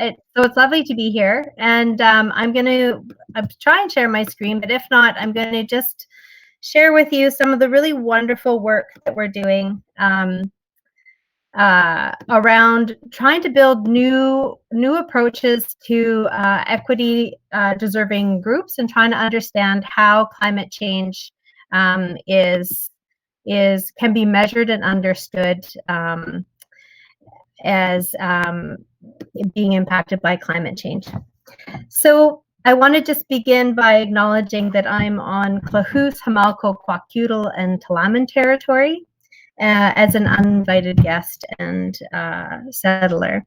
So it's lovely to be here, and I'm going to try and share my screen, but if not, I'm going to just share with you some of the really wonderful work that we're doing around trying to build new approaches to equity deserving groups, and trying to understand how climate change can be measured and understood as being impacted by climate change. So I want to just begin by acknowledging that I'm on Klahoose, Hamalko, Kwakiutl, and Tla'amin territory as an uninvited guest and settler.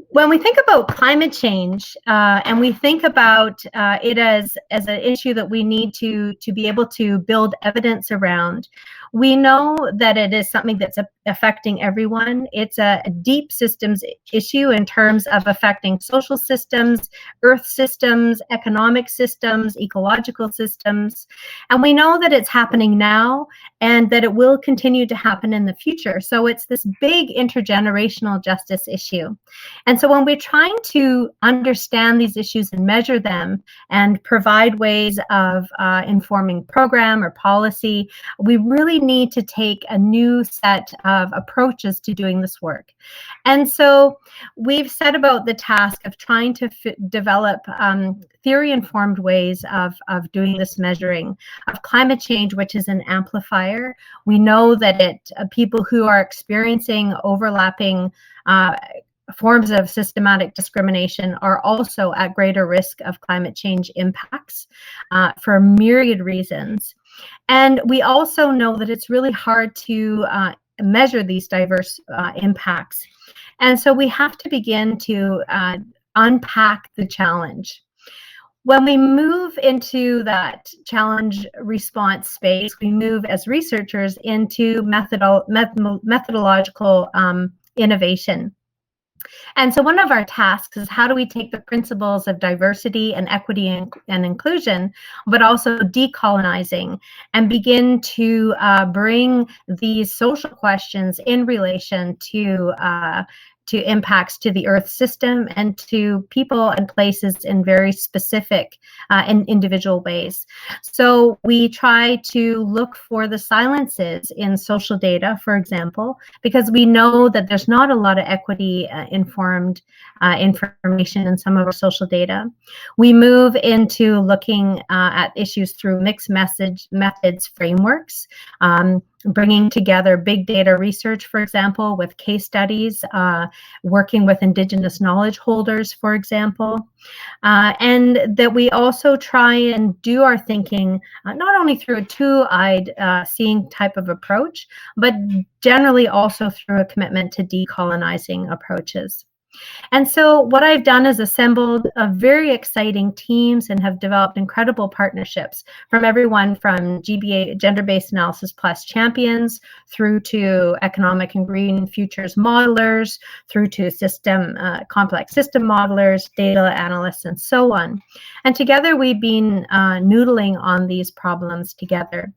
When we think about climate change and we think about it as an issue that we need to be able to build evidence around, we know that it is something that's affecting everyone. It's a deep systems issue in terms of affecting social systems, earth systems, economic systems, ecological systems. And we know that it's happening now and that it will continue to happen in the future. So it's this big intergenerational justice issue. And so when we're trying to understand these issues and measure them and provide ways of informing program or policy, we really need to take a new set of approaches to doing this work. And so we've set about the task of trying to develop theory-informed ways of doing this measuring of climate change, which is an amplifier. We know that people who are experiencing overlapping forms of systematic discrimination are also at greater risk of climate change impacts for myriad reasons. And we also know that it's really hard to measure these diverse impacts. And so we have to begin to unpack the challenge. When we move into that challenge response space, we move as researchers into methodological innovation. And so one of our tasks is how do we take the principles of diversity and equity and inclusion, but also decolonizing, and begin to bring these social questions in relation to impacts to the Earth system and to people and places in very specific and individual ways. So we try to look for the silences in social data, for example, because we know that there's not a lot of equity informed information in some of our social data. We move into looking at issues through mixed methods frameworks, bringing together big data research, for example, with case studies, working with Indigenous knowledge holders, for example, and that we also try and do our thinking not only through a two-eyed seeing type of approach, but generally also through a commitment to decolonizing approaches. And so what I've done is assembled very exciting teams and have developed incredible partnerships from everyone from GBA, Gender-Based Analysis Plus champions, through to economic and green futures modelers, through to complex system modelers, data analysts, and so on. And together we've been noodling on these problems together.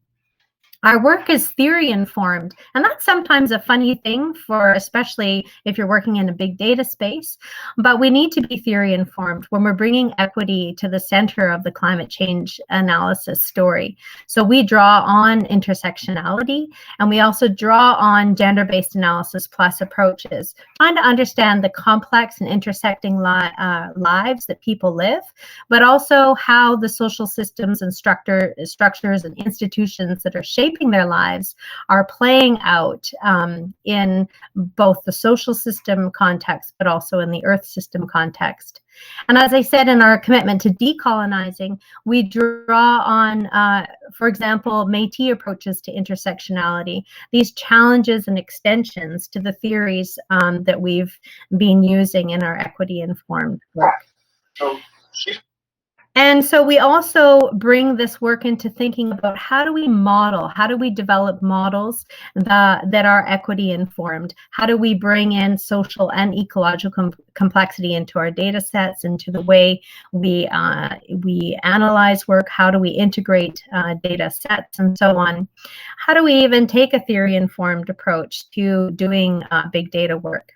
Our work is theory informed, and that's sometimes a funny thing for, especially if you're working in a big data space, but we need to be theory informed when we're bringing equity to the center of the climate change analysis story. So we draw on intersectionality, and we also draw on gender-based analysis plus approaches, trying to understand the complex and intersecting lives that people live, but also how the social systems and structures and institutions that are shaping their lives are playing out in both the social system context, but also in the Earth system context. And as I said, in our commitment to decolonizing, we draw on, for example, Métis approaches to intersectionality, these challenges and extensions to the theories that we've been using in our equity-informed work. And so we also bring this work into thinking about how do we model, how do we develop models that are equity informed? How do we bring in social and ecological complexity into our data sets, into the way we analyze work? How do we integrate data sets and so on? How do we even take a theory informed approach to doing big data work?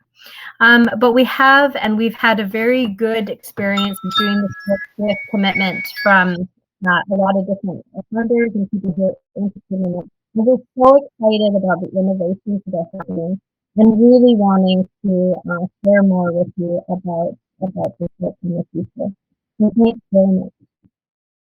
But we've had a very good experience doing this with commitment from a lot of different funders and people who are interested in it. And we're so excited about the innovations that are happening and really wanting to share more with you about this work in the future. So thanks very much.